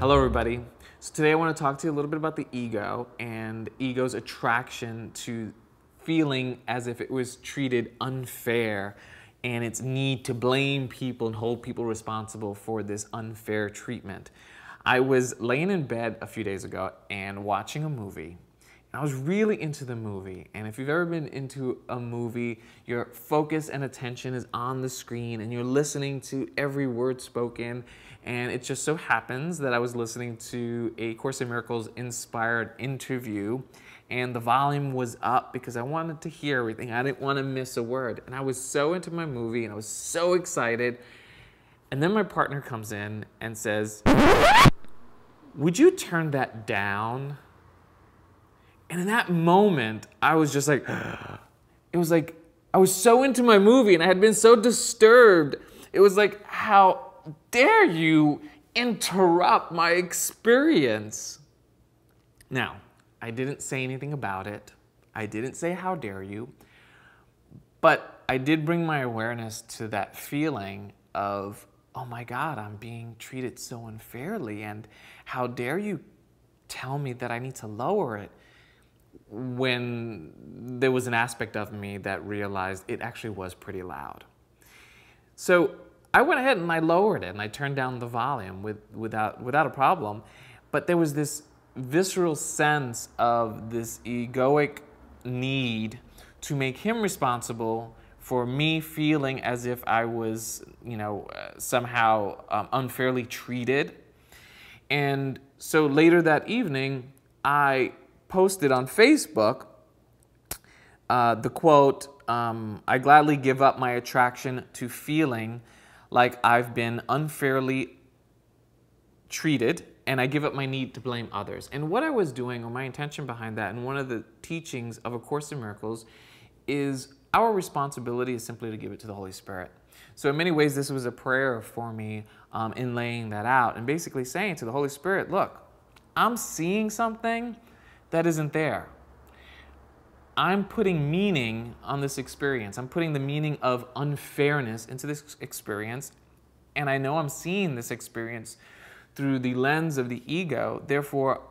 Hello everybody. So today I want to talk to you a little bit about the ego and ego's attraction to feeling as if it was treated unfair and its need to blame people and hold people responsible for this unfair treatment. I was laying in bed a few days ago and watching a movie. I was really into the movie, and if you've ever been into a movie, your focus and attention is on the screen and you're listening to every word spoken, and it just so happens that I was listening to a Course in Miracles inspired interview, and the volume was up because I wanted to hear everything. I didn't want to miss a word, and I was so into my movie and I was so excited, and then my partner comes in and says, "Would you turn that down?" And in that moment, I was just like, it was like, I was so into my movie and I had been so disturbed. It was like, how dare you interrupt my experience? Now, I didn't say anything about it. I didn't say, how dare you? But I did bring my awareness to that feeling of, oh my God, I'm being treated so unfairly. And how dare you tell me that I need to lower it? When there was an aspect of me that realized it actually was pretty loud. So I went ahead and I lowered it and I turned down the volume without a problem. But there was this visceral sense of this egoic need to make him responsible for me feeling as if I was, somehow unfairly treated. And so later that evening, I posted on Facebook the quote, "I gladly give up my attraction to feeling like I've been unfairly treated, and I give up my need to blame others." And what I was doing, or my intention behind that, and one of the teachings of A Course in Miracles, is our responsibility is simply to give it to the Holy Spirit. So in many ways, this was a prayer for me in laying that out, and basically saying to the Holy Spirit, look, I'm seeing something that isn't there. I'm putting meaning on this experience. I'm putting the meaning of unfairness into this experience, and I know I'm seeing this experience through the lens of the ego. Therefore,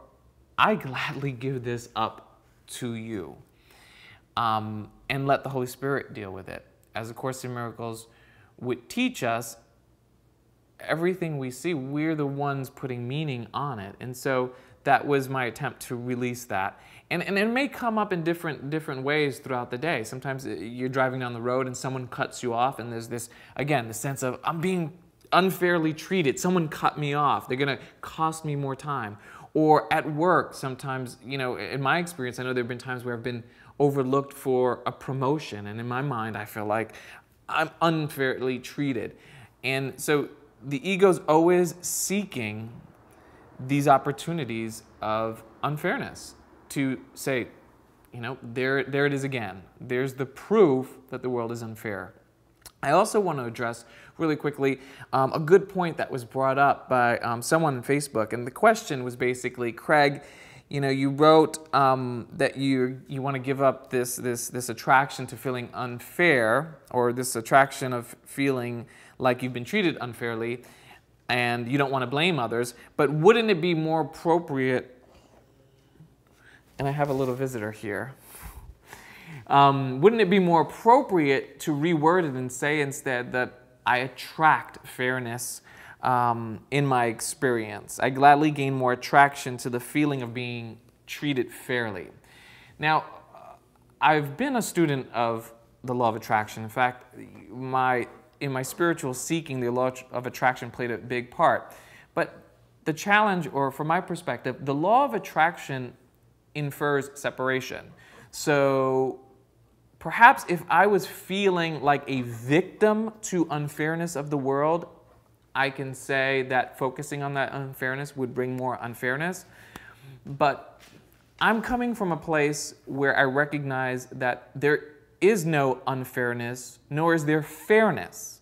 I gladly give this up to you, and let the Holy Spirit deal with it. As A Course in Miracles would teach us, everything we see, we're the ones putting meaning on it. And so that was my attempt to release that. And it may come up in different ways throughout the day. Sometimes you're driving down the road and someone cuts you off, and there's this, again, the sense of, I'm being unfairly treated. Someone cut me off. They're going to cost me more time. Or at work, sometimes, in my experience, I know there have been times where I've been overlooked for a promotion, and in my mind, I feel like I'm unfairly treated. And so the ego's always seeking these opportunities of unfairness to say, there it is again. There's the proof that the world is unfair. I also want to address really quickly a good point that was brought up by someone on Facebook, and the question was basically, Craig, you wrote that you want to give up this attraction to feeling unfair, or this attraction of feeling like you've been treated unfairly, and you don't want to blame others, but wouldn't it be more appropriate, and I have a little visitor here, wouldn't it be more appropriate to reword it and say instead that I attract fairness in my experience? I gladly gain more attraction to the feeling of being treated fairly. Now, I've been a student of the law of attraction. In fact, in my spiritual seeking, the law of attraction played a big part. But the challenge, or from my perspective, the law of attraction infers separation. So perhaps if I was feeling like a victim to unfairness of the world, I can say that focusing on that unfairness would bring more unfairness. But I'm coming from a place where I recognize that there is no unfairness, nor is there fairness.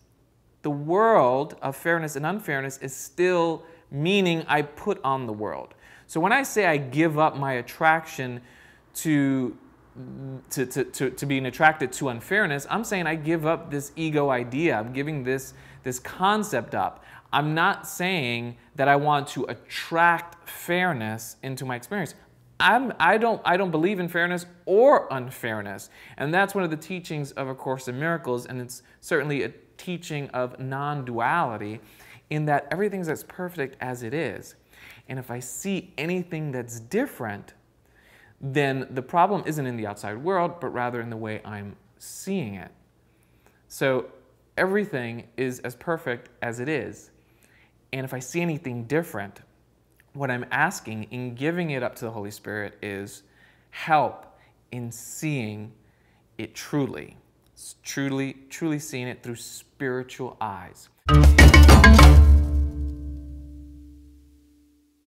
The world of fairness and unfairness is still meaning I put on the world. So when I say I give up my attraction to to being attracted to unfairness, I'm saying I give up this ego idea. I'm giving this concept up. I'm not saying that I want to attract fairness into my experience. I don't believe in fairness or unfairness. And that's one of the teachings of A Course in Miracles, and it's certainly a teaching of non-duality, in that everything's as perfect as it is. And if I see anything that's different, then the problem isn't in the outside world, but rather in the way I'm seeing it. So everything is as perfect as it is. And if I see anything different, what I'm asking in giving it up to the Holy Spirit is help in seeing it truly. Truly seeing it through spiritual eyes.